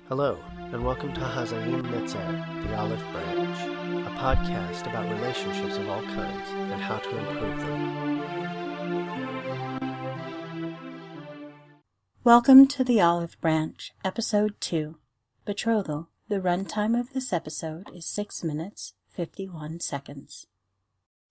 Hello, and welcome to HaZayin Nezer, the Olive Branch, a podcast about relationships of all kinds and how to improve them. Welcome to the Olive Branch, Episode 2, Betrothal. The runtime of this episode is 6 minutes, 51 seconds.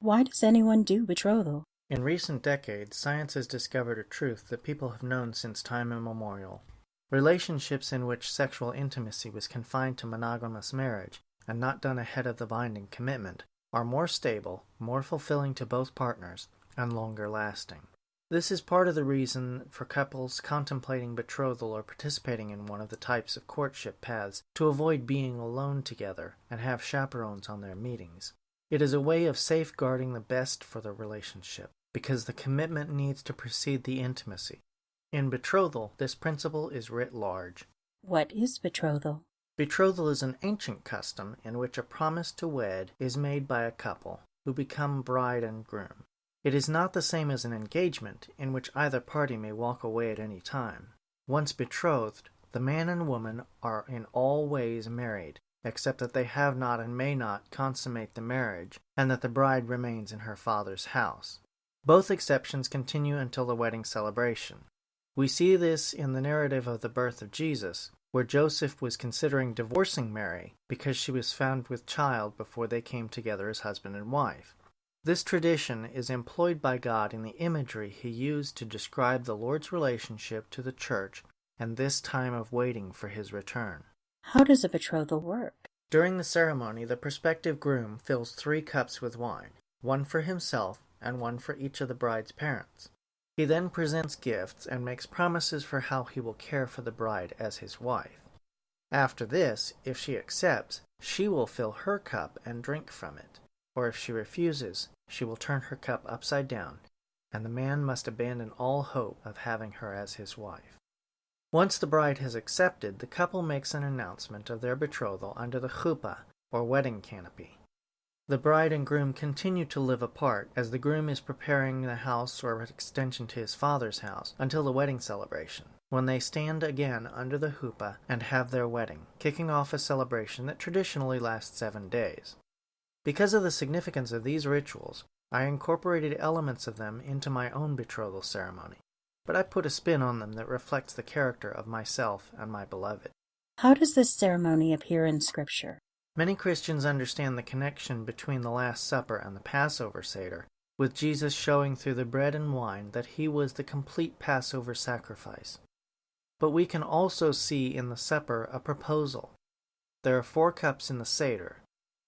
Why does anyone do betrothal? In recent decades, science has discovered a truth that people have known since time immemorial. Relationships in which sexual intimacy was confined to monogamous marriage and not done ahead of the binding commitment are more stable, more fulfilling to both partners, and longer lasting. This is part of the reason for couples contemplating betrothal or participating in one of the types of courtship paths to avoid being alone together and have chaperones on their meetings. It is a way of safeguarding the best for the relationship, because the commitment needs to precede the intimacy. In betrothal, this principle is writ large. What is betrothal? Betrothal is an ancient custom in which a promise to wed is made by a couple who become bride and groom. It is not the same as an engagement in which either party may walk away at any time. Once betrothed, the man and woman are in all ways married, except that they have not and may not consummate the marriage, and that the bride remains in her father's house. Both exceptions continue until the wedding celebration. We see this in the narrative of the birth of Jesus, where Joseph was considering divorcing Mary because she was found with child before they came together as husband and wife. This tradition is employed by God in the imagery he used to describe the Lord's relationship to the church and this time of waiting for his return. How does a betrothal work? During the ceremony, the prospective groom fills 3 cups with wine, one for himself and one for each of the bride's parents. He then presents gifts and makes promises for how he will care for the bride as his wife. After this, if she accepts, she will fill her cup and drink from it, or if she refuses, she will turn her cup upside down, and the man must abandon all hope of having her as his wife. Once the bride has accepted, the couple makes an announcement of their betrothal under the chuppah, or wedding canopy. The bride and groom continue to live apart as the groom is preparing the house or extension to his father's house until the wedding celebration, when they stand again under the chuppah and have their wedding, kicking off a celebration that traditionally lasts 7 days. Because of the significance of these rituals, I incorporated elements of them into my own betrothal ceremony, but I put a spin on them that reflects the character of myself and my beloved. How does this ceremony appear in Scripture? Many Christians understand the connection between the Last Supper and the Passover Seder, with Jesus showing through the bread and wine that he was the complete Passover sacrifice. But we can also see in the supper a proposal. There are 4 cups in the Seder: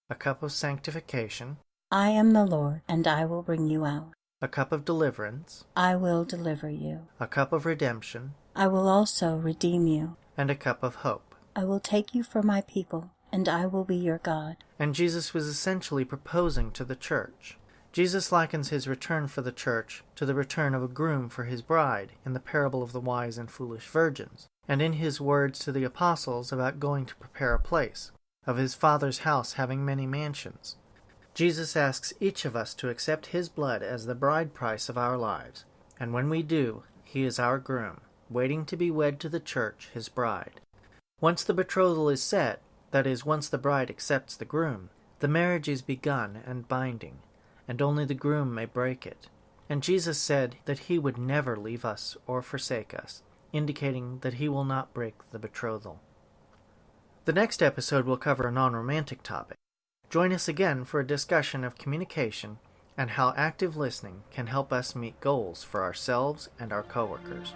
a cup of sanctification, I am the Lord, and I will bring you out. a cup of deliverance, I will deliver you. a cup of redemption, I will also redeem you. and a cup of hope. I will take you for my people, and I will be your God. And Jesus was essentially proposing to the church. Jesus likens his return for the church to the return of a groom for his bride in the parable of the wise and foolish virgins, and in his words to the apostles about going to prepare a place, of his Father's house having many mansions. Jesus asks each of us to accept his blood as the bride price of our lives, and when we do, he is our groom, waiting to be wed to the church, his bride. Once the betrothal is set, that is, once the bride accepts the groom, the marriage is begun and binding, and only the groom may break it. And Jesus said that he would never leave us or forsake us, indicating that he will not break the betrothal. The next episode will cover a non-romantic topic. Join us again for a discussion of communication and how active listening can help us meet goals for ourselves and our coworkers.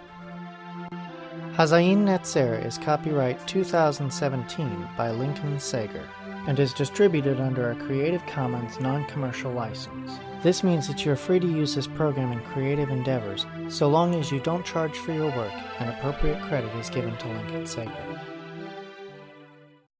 HaZayin Nezer is copyright 2017 by Lincoln Sager and is distributed under a Creative Commons non-commercial license. This means that you're free to use this program in creative endeavors so long as you don't charge for your work and appropriate credit is given to Lincoln Sager.